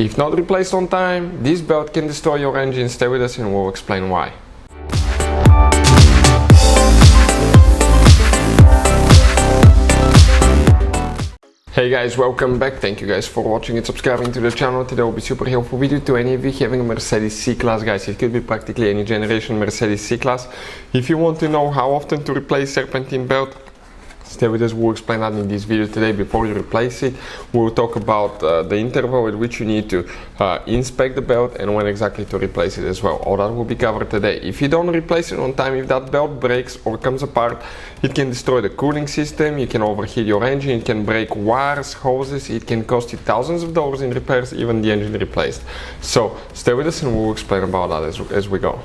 If not replaced on time, this belt can destroy your engine. Stay with us and we'll explain why. Hey guys, welcome back. Thank you guys for watching and subscribing to the channel. Today will be super helpful video to any of you having a Mercedes C-Class, guys. It could be practically any generation Mercedes C-Class. If you want to know how often to replace Serpentine belt, stay with us. We'll explain that in this video today. Before you replace it, we'll talk about the interval at which you need to inspect the belt and when exactly to replace it as well. All that will be covered today. If you don't replace it on time, if that belt breaks or comes apart, it can destroy the cooling system, you can overheat your engine, it can break wires, hoses, it can cost you thousands of dollars in repairs, even the engine replaced. So stay with us and we'll explain about that as we go.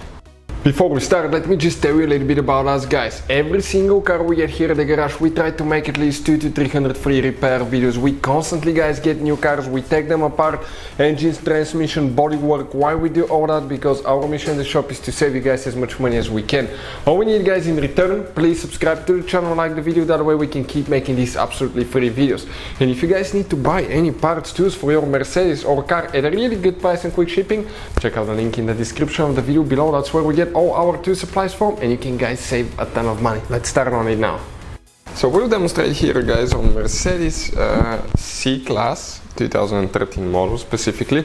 Before we start, let me just tell you a little bit about us, guys. Every single car we get here at the garage, we try to make at least 200 to 300 free repair videos. We constantly, guys, get new cars, we take them apart, engines, transmission, bodywork. Why we do all that? Because our mission in the shop is to save you guys as much money as we can. All we need, guys, in return, please subscribe to the channel, like the video, that way we can keep making these absolutely free videos. And if you guys need to buy any parts, tools for your Mercedes or car at a really good price and quick shipping, check out the link in the description of the video below. That's where we get all our tool supplies from, and you can, guys, save a ton of money. Let's start on it now. So we'll demonstrate here, guys, on Mercedes C-Class 2013 model specifically,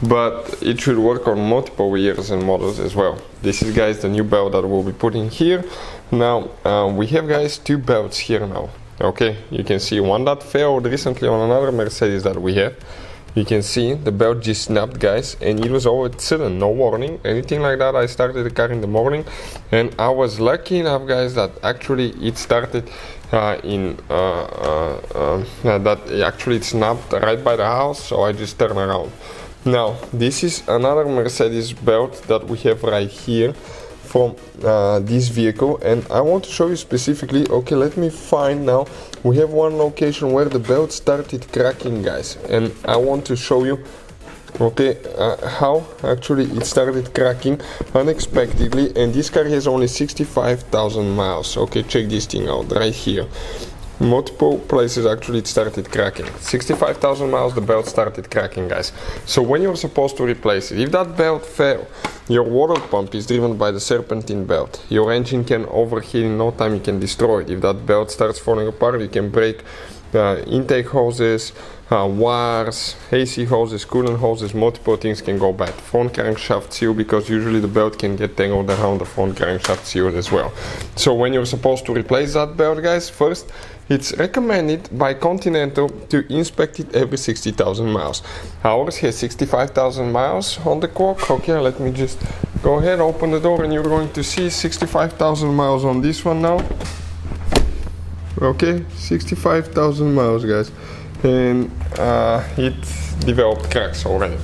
but it should work on multiple years and models as well. This is, guys, the new belt that we'll be putting here. Now we have, guys, two belts here now. Okay, you can see one that failed recently on another Mercedes that we have. You can see the belt just snapped, guys, and it was all of a sudden, no warning, anything like that. I started the car in the morning and I was lucky enough, guys, that actually it started that actually it snapped right by the house, so I just turned around. Now this is another Mercedes belt that we have right here from this vehicle, and I want to show you specifically. Okay, let me find now. We have one location where the belt started cracking, guys, and I want to show you, okay, how actually it started cracking unexpectedly. And this car has only 65,000 miles. Okay, check this thing out right here. Multiple places actually it started cracking. 65,000 miles, the belt started cracking, guys. So when you're supposed to replace it, if that belt fell, your water pump is driven by the Serpentine belt. Your engine can overheat in no time, you can destroy it. If that belt starts falling apart, you can break intake hoses, wires, AC hoses, coolant hoses, multiple things can go bad. Front crankshaft seal, because usually the belt can get tangled around the front crankshaft seal as well. So when you're supposed to replace that belt, guys, first it's recommended by Continental to inspect it every 60,000 miles. Ours has 65,000 miles on the clock. Okay, let me just go ahead, open the door, and you're going to see 65,000 miles on this one now. Okay, 65,000 miles, guys, and it developed cracks already.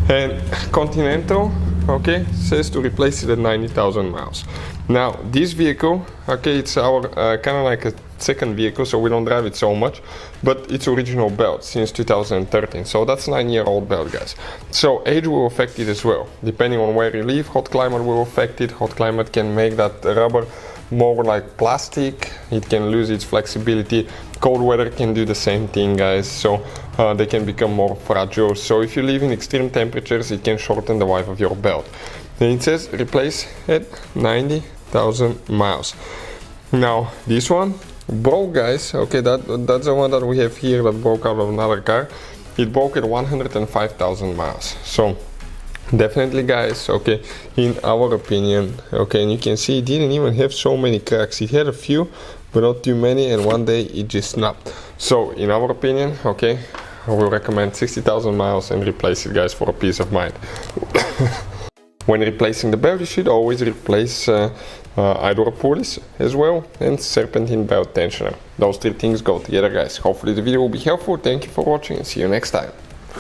And Continental, okay, says to replace it at 90,000 miles. Now this vehicle, okay, it's our kind of like a second vehicle, so we don't drive it so much, but it's original belt since 2013, so that's 9-year-old belt, guys. So age will affect it as well, depending on where you live. Hot climate will affect it. Hot climate can make that rubber more like plastic, it can lose its flexibility. Cold weather can do the same thing, guys, so they can become more fragile. So if you live in extreme temperatures, it can shorten the life of your belt. Then it says replace at 90,000 miles. Now this one broke, guys. Okay, that's the one that we have here that broke out of another car. It broke at 105,000 miles. So definitely, guys, okay, in our opinion, okay, and you can see it didn't even have so many cracks. It had a few, but not too many, and one day it just snapped. So in our opinion, okay, I will recommend 60,000 miles and replace it, guys, for a peace of mind. When replacing the belt, you should always replace idler pulleys as well and Serpentine belt tensioner. Those three things go together, guys. Hopefully the video will be helpful. Thank you for watching and see you next time.